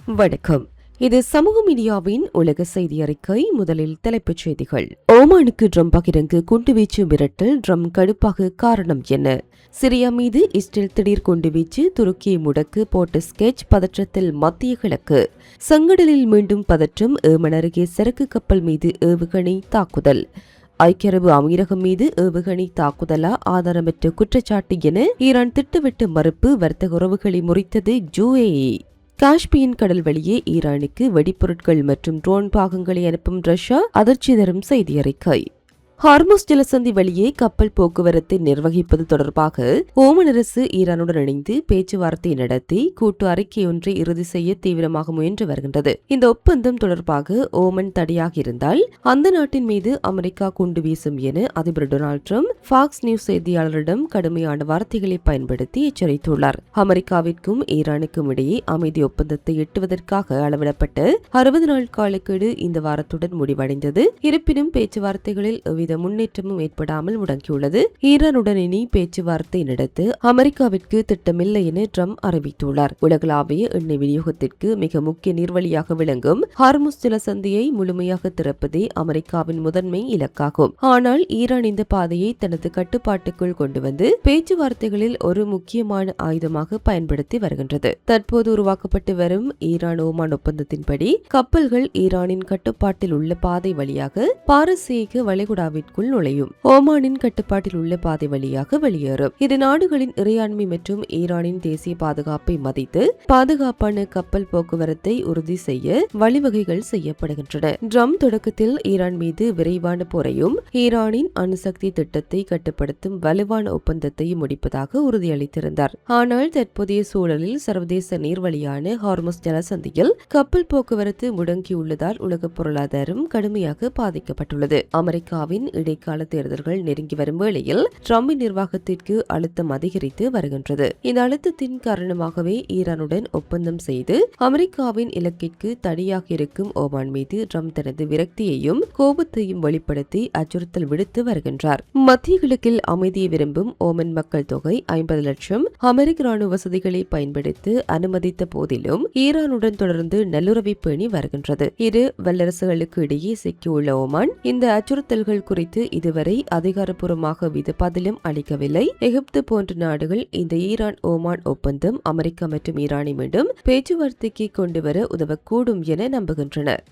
வணக்கம். இது சமூக மீடியாவின் உலக செய்தி அறிக்கை. முதலில் தலைப்புச் செய்திகள். ஓமானுக்கு ட்ரம் பகிரங்கு குண்டுவீச்சு மிரட்டல். ட்ரம் கடுப்பாக காரணம் என்ன? சிரியா மீது இஸ்ரேல் திடீர் குண்டுவீச்சு. துருக்கியை முடக்கு போட்ட ஸ்கெட்ச். பதற்றத்தில் மத்திய கிழக்கு. செங்கடலில் மீண்டும் பதற்றம். ஏமன் அருகே சரக்கு கப்பல் மீது ஏவுகணை தாக்குதல். ஐக்கிய அரபு அமீரகம் மீது ஏவுகணை தாக்குதலா ஆதாரமற்ற குற்றச்சாட்டு என ஈரான் திட்டவட்ட மறுப்பு. வர்த்தக உறவுகளை முறித்தது UAE. காஸ்பியன் கடல் வழியே ஈரானுக்கு வெடிப்பொருட்கள் மற்றும் ட்ரோன் பாகங்களை அனுப்பும் ரஷ்யா. அதிர்ச்சி தரும் செய்தி அறிக்கை. ஹார்முஸ் ஜலசந்தி வழியே கப்பல் போக்குவரத்தை நிர்வகிப்பது தொடர்பாக ஓமன் அரசு ஈரானுடன் இணைந்து பேச்சுவார்த்தை நடத்தி கூட்டு அறிக்கை ஒன்றை இறுதி செய்ய தீவிரமாக முயன்று வருகின்றது. இந்த ஒப்பந்தம் தொடர்பாக ஓமன் தடையாக இருந்தால் அந்த நாட்டின் மீது அமெரிக்கா குண்டு வீசும் என அதிபர் டொனால்ட் ட்ரம்ப் ஃபாக்ஸ் நியூஸ் செய்தியாளரிடம் கடுமையான வார்த்தைகளை பயன்படுத்தி எச்சரித்துள்ளார். அமெரிக்காவிற்கும் ஈரானுக்கும் இடையே அமைதி ஒப்பந்தத்தை எட்டுவதற்காக அளவிடப்பட்ட 60 நாள் காலக்கெடு இந்த வாரத்துடன் முடிவடைந்தது. இருப்பினும் பேச்சுவார்த்தைகளில் முன்னேற்றமும் ஏற்படாமல் முடங்கியுள்ளது. ஈரானுடன் இனி பேச்சுவார்த்தை நடத்த அமெரிக்காவிற்கு திட்டமில்லை என ட்ரம்ப் அறிவித்துள்ளார். உலகளாவிய எண்ணெய் விநியோகத்திற்கு மிக முக்கிய நீர்வழியாக விளங்கும் ஹார்முஸ் ஜலசந்தியை முழுமையாக திறப்பதே அமெரிக்காவின் முதன்மை இலக்காகும். ஆனால் ஈரான் இந்த பாதையை தனது கட்டுப்பாட்டுக்குள் கொண்டு வந்து பேச்சுவார்த்தைகளில் ஒரு முக்கியமான ஆயுதமாக பயன்படுத்தி வருகின்றது. தற்போது உருவாக்கப்பட்டு வரும் ஈரான் ஓமான் ஒப்பந்தத்தின்படி கப்பல்கள் ஈரானின் கட்டுப்பாட்டில் உள்ள பாதை வழியாக பாரசீக வளைகுடா நுழையும். ஓமானின் கட்டுப்பாட்டில் உள்ள பாதை வழியாக வெளியேறும். இது நாடுகளின் இறையாண்மை மற்றும் ஈரானின் தேசிய பாதுகாப்பை மதித்து பாதுகாப்பான கப்பல் போக்குவரத்தை உறுதி செய்ய வழிவகைகள் செய்யப்படுகின்றன. ட்ரம்ப் தொடக்கத்தில் ஈரான் மீது விரைவான போரையும் ஈரானின் அணுசக்தி திட்டத்தை கட்டுப்படுத்தும் வலுவான ஒப்பந்தத்தையும் முடிப்பதாக உறுதியளித்திருந்தார். ஆனால் தற்போதைய சூழலில் சர்வதேச நீர்வழியான ஹார்முஸ் ஜலசந்தியில் கப்பல் போக்குவரத்து முடங்கியுள்ளதால் உலக பொருளாதாரம் கடுமையாக பாதிக்கப்பட்டுள்ளது. அமெரிக்காவின் இடைக்கால தேர்தல்கள் நெருங்கி வரும் வேளையில் ட்ரம்பின் நிர்வாகத்திற்கு அழுத்தம் அதிகரித்து வருகின்றது. இந்த அழுத்தத்தின் காரணமாகவே ஈரானுடன் ஒப்பந்தம் செய்து அமெரிக்காவின் இலக்கிற்கு தடையாக இருக்கும் ஓமான் மீது ட்ரம்ப் தனது விரக்தியையும் கோபத்தையும் வெளிப்படுத்தி அச்சுறுத்தல் விடுத்து வருகின்றார். மத்திய கிழக்கில் அமைதியை விரும்பும் ஓமன் மக்கள் தொகை 50 லட்சம் அமெரிக்க ராணுவ வசதிகளை பயன்படுத்த அனுமதித்த போதிலும் ஈரானுடன் தொடர்ந்து நல்லுறவை பேணி வருகின்றது. இரு வல்லரசுகளுக்கு இடையே சிக்கியுள்ள ஓமான் இந்த அச்சுறுத்தல்கள் குறித்து இதுவரை அதிகாரப்பூர்வமாக பதிலும் அளிக்கவில்லை. எகிப்து போன்ற நாடுகள் இந்த ஈரான் ஓமான் ஒப்பந்தம் அமெரிக்கா மற்றும் ஈரானை மீண்டும் பேச்சுவார்த்தைக்கு கொண்டுவர உதவக்கூடும் என நம்புகின்றனர்.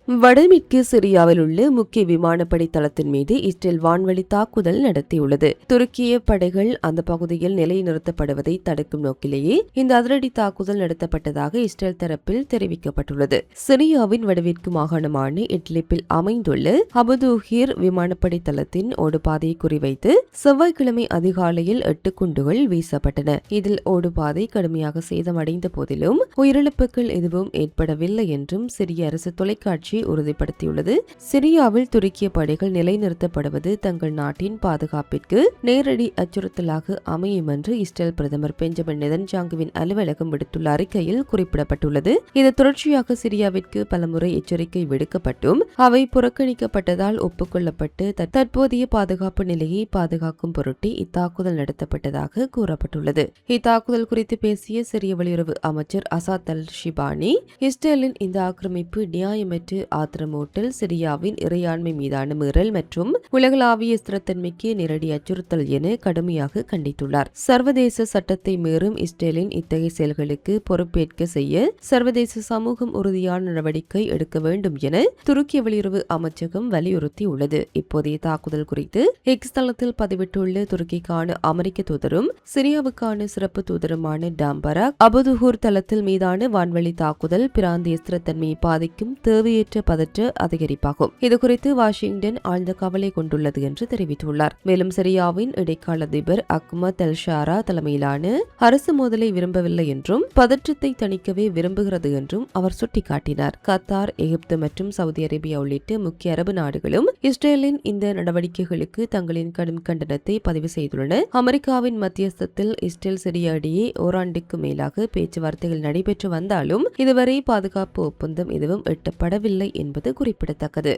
வடமேற்கு சிரியாவில் உள்ள முக்கிய விமானப்படை தளத்தின் மீது இஸ்ரேல் வான்வழி தாக்குதல் நடத்தியுள்ளது. துருக்கிய படைகள் அந்த பகுதியில் நிலைநிறுத்தப்படுவதை தடுக்கும் நோக்கிலேயே இந்த அதிரடி தாக்குதல் நடத்தப்பட்டதாக இஸ்ரேல் தரப்பில் தெரிவிக்கப்பட்டுள்ளது. சிரியாவின் வடமேற்கு மாகாணமான இட்லிப்பில் அமைந்துள்ள அபுதூஹிர் விமானப்படை தளத்தின் ஓடுபாதையை குறிவைத்து செவ்வாய்க்கிழமை அதிகாலையில் 8 குண்டுகள் வீசப்பட்டன. இதில் ஓடுபாதை கடுமையாக சேதமடைந்த போதிலும் உயிரிழப்புகள் எதுவும் ஏற்படவில்லை என்றும் சிரிய அரசு தொலைக்காட்சி உறுதிப்படுத்தியுள்ளது. சிரியாவில் துருக்கிய படைகள் நிலைநிறுத்தப்படுவது தங்கள் நாட்டின் பாதுகாப்பிற்கு நேரடி அச்சுறுத்தலாக அமையும் என்று இஸ்ரேல் பிரதமர் பெஞ்சமின் நெதன்யாகுவின் அலுவலகம் விடுத்துள்ள அறிக்கையில் குறிப்பிடப்பட்டுள்ளது. இது தொடர்ச்சியாக சிரியாவிற்கு பலமுறை எச்சரிக்கை விடுக்கப்பட்டும் அவை புறக்கணிக்கப்பட்டதால் ஒப்புக்கொள்ளப்பட்டு தற்போதைய பாதுகாப்பு நிலையை பாதுகாக்கும் பொருட்டு இத்தாக்குதல் நடத்தப்பட்டதாக கூறப்பட்டுள்ளது. இத்தாக்குதல் குறித்து பேசிய சிரிய வெளியுறவு அமைச்சர் அசாத் அல் ஷிபானி, இஸ்ரேலின் இந்த ஆக்கிரமிப்பு நியாயமற்ற ஆத்திரமூட்டல், சிரியாவின் இறையாண்மை மீதான மீறல் மற்றும் உலகளாவிய ஸ்திரத்தன்மைக்கு நேரடி அச்சுறுத்தல் என கடுமையாக கண்டித்துள்ளார். சர்வதேச சட்டத்தை மீறும் இஸ்ரேலின் இத்தகைய செயல்களுக்கு பொறுப்பேற்க செய்ய சர்வதேச சமூகம் உறுதியான நடவடிக்கை எடுக்க வேண்டும் என துருக்கிய வெளியுறவு அமைச்சகம் வலியுறுத்தியுள்ளது. இப்போதைய தாக்குதல் குறித்து எக்ஸ் தளத்தில் பதிவிட்டுள்ள துருக்கிக்கான அமெரிக்க தூதரும் சிரியாவுக்கான சிறப்பு தூதருமான டாம்பராக், அபுதுஹூர் தளத்தில் மீதான வான்வழி தாக்குதல் பிராந்திய ஸ்திரத்தன்மையை பாதிக்கும் தேவையற்ற பதற்ற அதிகரிப்பாகும். இதுகுறித்து வாஷிங்டன் ஆழ்ந்த கவலை கொண்டுள்ளது என்று தெரிவித்துள்ளார். மேலும் சிரியாவின் இடைக்கால அதிபர் அஹ்மத் அல் ஷாரா தலைமையிலான அரசு மோதலை விரும்பவில்லை என்றும் பதற்றத்தை தணிக்கவே விரும்புகிறது என்றும் அவர் சுட்டிக்காட்டினார். கத்தார், எகிப்து மற்றும் சவுதி அரேபியா உள்ளிட்ட முக்கிய அரபு நாடுகளும் இஸ்ரேலின் இந்த நடவடிக்கைகளுக்கு தங்களின் கடும் கண்டனத்தை பதிவு செய்துள்ளன. அமெரிக்காவின் மத்தியஸ்தத்தில் இஸ்ரேல் சிரியா இடையே ஓராண்டுக்கு மேலாக பேச்சுவார்த்தைகள் நடைபெற்று வந்தாலும் இதுவரை பாதுகாப்பு ஒப்பந்தம் எதுவும் எட்டப்படவில்லை என்பது குறிப்பிடத்தக்கது.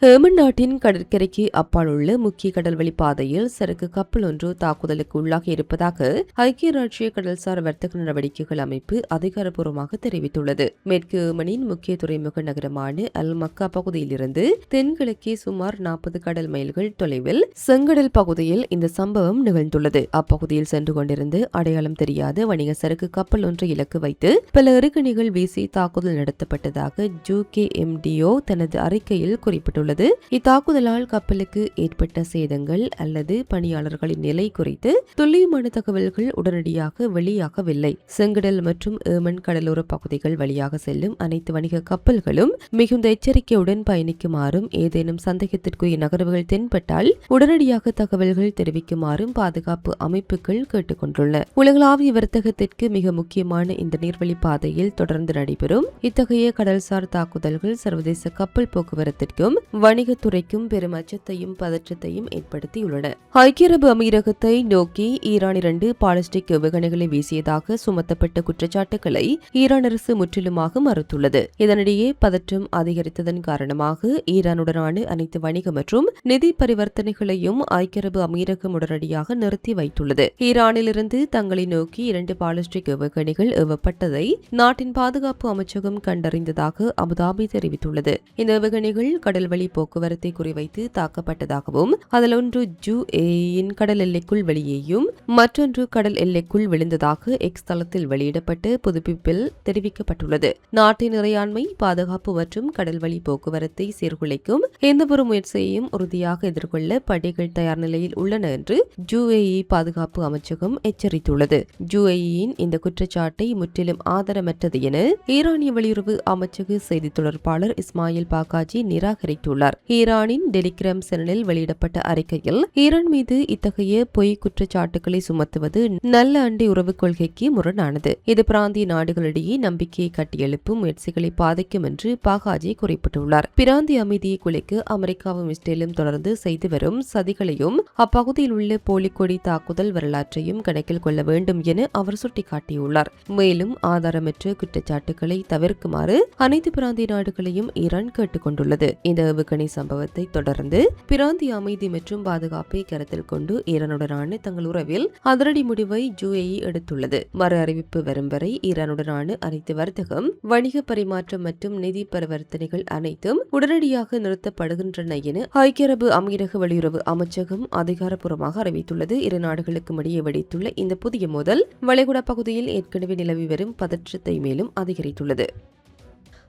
ஏமன் நாட்டின் கடற்கரைக்கு அப்பால் உள்ள முக்கிய கடல்வழி பாதையில் சரக்கு கப்பல் ஒன்று தாக்குதலுக்கு உள்ளாகி இருப்பதாக ஐக்கிய ராஜ்ய கடல்சார் வர்த்தக நடவடிக்கைகள் அமைப்பு அதிகாரப்பூர்வமாக தெரிவித்துள்ளது. மேற்கு ஏமனின் முக்கிய துறைமுக நகரமான அல் மக்கா பகுதியிலிருந்து தென்கிழக்கே சுமார் 40 கடல் மைல்கள் தொலைவில் செங்கடல் பகுதியில் இந்த சம்பவம் நிகழ்ந்துள்ளது. அப்பகுதியில் சென்று கொண்டிருந்த அடையாளம் தெரியாத வணிக சரக்கு கப்பல் ஒன்றை இலக்கு வைத்து பல எறிகணைகள் வீசி தாக்குதல் நடத்தப்பட்டதாக ஜூகேஎம்டிஓ தனது அறிக்கையில் குறிப்பிட்டுள்ளது. இத்தாக்குதலால் கப்பலுக்கு ஏற்பட்ட சேதங்கள் அல்லது பணியாளர்களின் நிலை குறித்து துல்லியமான தகவல்கள் உடனடியாக வெளியாகவில்லை. செங்கடல் மற்றும் ஏமன் கடலோர பகுதிகள் வழியாக செல்லும் அனைத்து வணிக கப்பல்களும் மிகுந்த எச்சரிக்கையுடன் பயணிக்குமாறும் ஏதேனும் சந்தேகத்திற்குரிய நகர்வுகள் தென்பட்டால் உடனடியாக தகவல்கள் தெரிவிக்குமாறும் பாதுகாப்பு அமைப்புகள் கேட்டுக் கொண்டுள்ளன. உலகளாவிய வர்த்தகத்திற்கு மிக முக்கியமான இந்த நீர்வழி பாதையில் தொடர்ந்து நடைபெறும் இத்தகைய கடல்சார் தாக்குதல்கள் சர்வதேச கப்பல் போக்குவரத்திற்கும் வணிகத்துறைக்கும் பெரும் அச்சத்தையும் பதற்றத்தையும் ஏற்படுத்தியுள்ளன. ஐக்கிய அரபு அமீரகத்தை நோக்கி ஈரான் 2 பாலிஸ்டிக் ஏவுகணைகளை வீசியதாக சுமத்தப்பட்ட குற்றச்சாட்டுகளை ஈரான் அரசு முற்றிலுமாக மறுத்துள்ளது. இதனிடையே பதற்றம் அதிகரித்ததன் காரணமாக ஈரானுடனான அனைத்து வணிக மற்றும் நிதி பரிவர்த்தனைகளையும் ஐக்கிய அரபு அமீரகம் உடனடியாக நிறுத்தி வைத்துள்ளது. ஈரானிலிருந்து தங்களை நோக்கி 2 பாலிஸ்டிக் ஏவுகணைகள் ஏவப்பட்டதை நாட்டின் பாதுகாப்பு அமைச்சகம் கண்டறிந்ததாக அபுதாபி தெரிவித்துள்ளது. இந்த ஏவுகணைகள் கடல்வழி போக்குவரத்தை குறிவைத்து தாக்கப்பட்டதாகவும் அதில் ஒன்று யுஏஇயின் கடல் எல்லைக்குள் வெளியேயும் மற்றொன்று கடல் எல்லைக்குள் விழுந்ததாக எக்ஸ் தளத்தில் வெளியிடப்பட்ட புதுப்பிப்பில் தெரிவிக்கப்பட்டுள்ளது. நாட்டின் இறையாண்மை, பாதுகாப்பு மற்றும் கடல்வழி போக்குவரத்தை சீர்குலைக்கும் எந்தவொரு முயற்சியையும் உறுதியாக எதிர்கொள்ள படைகள் தயார் நிலையில் உள்ளன என்று யுஏஇ பாதுகாப்பு அமைச்சகம் எச்சரித்துள்ளது. யுஏஇயின் இந்த குற்றச்சாட்டை முற்றிலும் ஆதாரமற்றது என ஈரானிய வெளியுறவு அமைச்சக செய்தி தொடர்பாளர் இஸ்மாயில் பாகாஜி நிராகரித்துள்ளார். ஈரானின் டெலிகிராம் சேனலில் வெளியிடப்பட்ட அறிக்கையில் ஈரான் மீது இத்தகைய பொய் குற்றச்சாட்டுகளை சுமத்துவது நல்ல அண்டை உறவு கொள்கைக்கு முரணானது. இது பிராந்திய நாடுகளிடையே நம்பிக்கையை கட்டியெழுப்பும் முயற்சிகளை பாதிக்கும் என்று பாகாஜி குறிப்பிட்டுள்ளார். பிராந்திய அமைதியை குலைக்க அமெரிக்காவும் இஸ்ரேலும் தொடர்ந்து செய்து வரும் சதிகளையும் அப்பகுதியில் உள்ள போலிக்கொடி தாக்குதல் வரலாற்றையும் கணக்கில் கொள்ள வேண்டும் என அவர் சுட்டிக்காட்டியுள்ளார். மேலும் ஆதாரமற்ற குற்றச்சாட்டுகளை தவிர்க்குமாறு அனைத்து பிராந்திய நாடுகளையும் ஈரான் கேட்டுக் கொண்டுள்ளது. இந்த ஏவுகணை சம்பவத்தை தொடர்ந்து பிராந்திய அமைதி மற்றும் பாதுகாப்பை கருத்தில் கொண்டு ஈரானுடனான தங்கள் உறவில் அதிரடி முடிவை யுஏஇ எடுத்துள்ளது. மறு அறிவிப்பு வரும் வரை ஈரானுடனான அனைத்து வர்த்தகம், வணிக பரிமாற்றம் மற்றும் நிதி பரிவர்த்தனைகள் அனைத்தும் உடனடியாக நிறுத்தப்படுகின்றன என ஐக்கிய அரபு அமீரக வெளியுறவு அமைச்சகம் அதிகாரப்பூர்வமாக அறிவித்துள்ளது. இரு நாடுகளுக்கும் இடையே வெடித்துள்ள இந்த புதிய மோதல் வளைகுடா பகுதியில் ஏற்கனவே நிலவி வரும் பதற்றத்தை மேலும் அதிகரித்துள்ளது.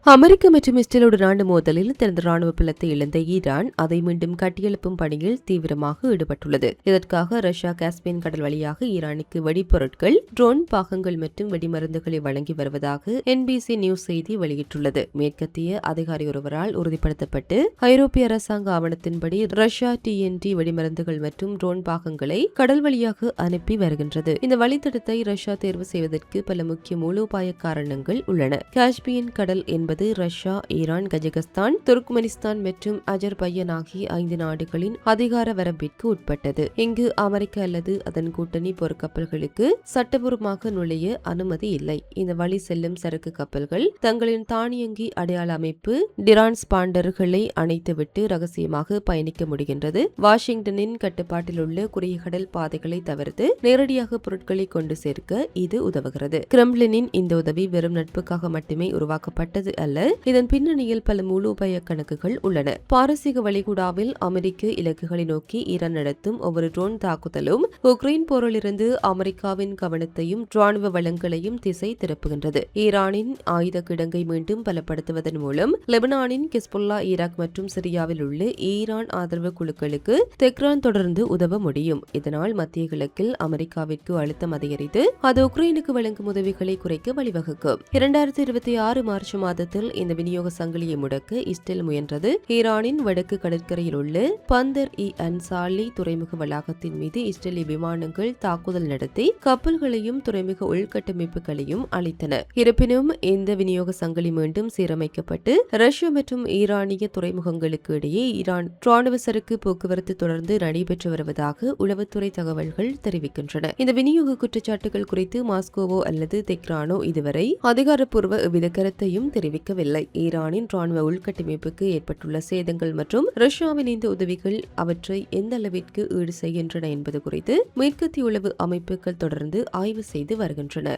அமெரிக்க மற்றும் இஸ்ரேலுடனான மோதலில் தனது ராணுவ பலத்தை இழந்த ஈரான் அதை மீண்டும் கட்டியெழுப்பும் பணியில் தீவிரமாக ஈடுபட்டுள்ளது. இதற்காக ரஷ்யா காஸ்பியன் கடல் வழியாக ஈரானுக்கு வெடிப்பொருட்கள், ட்ரோன் பாகங்கள் மற்றும் வெடிமருந்துகளை வழங்கி வருவதாக என்பிசி நியூஸ் செய்தி வெளியிட்டுள்ளது. மேற்கத்திய அதிகாரி ஒருவரால் உறுதிப்படுத்தப்பட்டு ஐரோப்பிய அரசாங்க ஆவணத்தின்படி ரஷ்யா TNT வெடிமருந்துகள் மற்றும் ட்ரோன் பாகங்களை கடல் வழியாக அனுப்பி வருகின்றது. இந்த வழித்தடத்தை ரஷ்யா தேர்வு செய்வதற்கு பல முக்கிய மூலோபாய காரணங்கள் உள்ளன. காஸ்பியன் கடல் என்பது ரஷ்யா, ஈரான், கஜகஸ்தான், துர்க்மெனிஸ்தான் மற்றும் அஜர்பையன் ஆகிய 5 நாடுகளின் அதிகார வரம்பிற்கு உட்பட்டது. இங்கு அமெரிக்க அல்லது அதன் கூட்டணி போர்க்கப்பல்களுக்கு சட்டபூர்வமாக நுழைய அனுமதி இல்லை. இந்த வழி செல்லும் சரக்கு கப்பல்கள் தங்களின் தானியங்கி அடையாள அமைப்பு டிரான்ஸ்பாண்டர்களை அணைத்துவிட்டு ரகசியமாக பயணிக்க முடிகின்றது. வாஷிங்டனின் கட்டுப்பாட்டில் உள்ள குறுகிய கடல் பாதைகளை தவிர்த்து நேரடியாக பொருட்களை கொண்டு சேர்க்க இது உதவுகிறது. கிரெம்ளினின் இந்த உதவி வெறும் நட்புக்காக மட்டுமே உருவாக்கப்பட்டது அல்ல. இதன் பின்னணியில் பல மூலோபாய கணக்குகள் உள்ளன. பாரசீக வளைகுடாவில் அமெரிக்க இலக்குகளை நோக்கி ஈரான் நடத்தும் ஒவ்வொரு ட்ரோன் தாக்குதலும் உக்ரைன் போரிலிருந்து அமெரிக்காவின் கவனத்தையும் ராணுவ வளங்களையும் திசை திருப்புகின்றது. ஈரானின் ஆயுத கிடங்கை மீண்டும் பலப்படுத்துவதன் மூலம் லெபனானின் ஹிஸ்புல்லா, ஈராக் மற்றும் சிரியாவில் உள்ள ஈரான் ஆதரவு குழுக்களுக்கு தெஹ்ரான் தொடர்ந்து உதவ முடியும். இதனால் மத்திய கிழக்கில் அமெரிக்காவிற்கு அழுத்தம் அதிகரித்து அது உக்ரைனுக்கு வழங்கும் உதவிகளை குறைக்க வழிவகுக்கும். 2026 மார்ச் மாதத்தில் இந்த விநியோக சங்கிலியை முடக்க இஸ்ரேல் முயன்றது. ஈரானின் வடக்கு கடற்கரையில் உள்ள பந்தர் அன்சாலி துறைமுக வளாகத்தின் மீது இஸ்ரேலிய விமானங்கள் தாக்குதல் நடத்தி கப்பல்களையும் துறைமுக உள்கட்டமைப்புகளையும் அளித்தன. இருப்பினும் இந்த விநியோக சங்கிலி மீண்டும் சீரமைக்கப்பட்டு ரஷ்யா மற்றும் ஈரானிய துறைமுகங்களுக்கு இடையே ஈரான் ராணுவ சரக்கு போக்குவரத்து தொடர்ந்து நடைபெற்று வருவதாக உளவுத்துறை தகவல்கள் தெரிவிக்கின்றன. இந்த விநியோக குற்றச்சாட்டுகள் குறித்து மாஸ்கோவோ அல்லது தெஹ்ரானோ இதுவரை அதிகாரப்பூர்வ எவ்வித கருத்தையும் தெரிவிக்க தெரிவிக்கவில்லை. ஈரானின் ராணுவ உள்கட்டமைப்புக்கு ஏற்பட்டுள்ள சேதங்கள் மற்றும் ரஷ்யாவின் இந்த உதவிகள் அவற்றை எந்த அளவிற்கு ஈடு செய்கின்றன என்பது குறித்து மேற்கத்திய உளவு அமைப்புகள் தொடர்ந்து ஆய்வு செய்து வருகின்றன.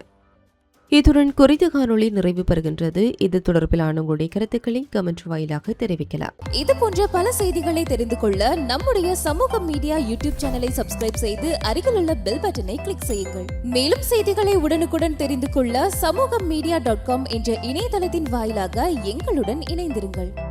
இத்துடன் குறித்த காணொளி நிறைவு பெறுகின்றது. இது தொடர்பிலான உங்களுடைய கருத்துக்களை கமெண்ட் வாயிலாக தெரிவிக்கலாம். இது போன்ற பல செய்திகளை தெரிந்து கொள்ள நம்முடைய சமூக மீடியா யூடியூப் சேனலை சப்ஸ்கிரைப் செய்து அருகிலுள்ள பெல் பட்டனை கிளிக் செய்யுங்கள். மேலும் செய்திகளை உடனுக்குடன் தெரிந்து கொள்ள சமூகமீடியா.com என்ற இணையதளத்தின் வாயிலாக எங்களுடன் இணைந்திருங்கள்.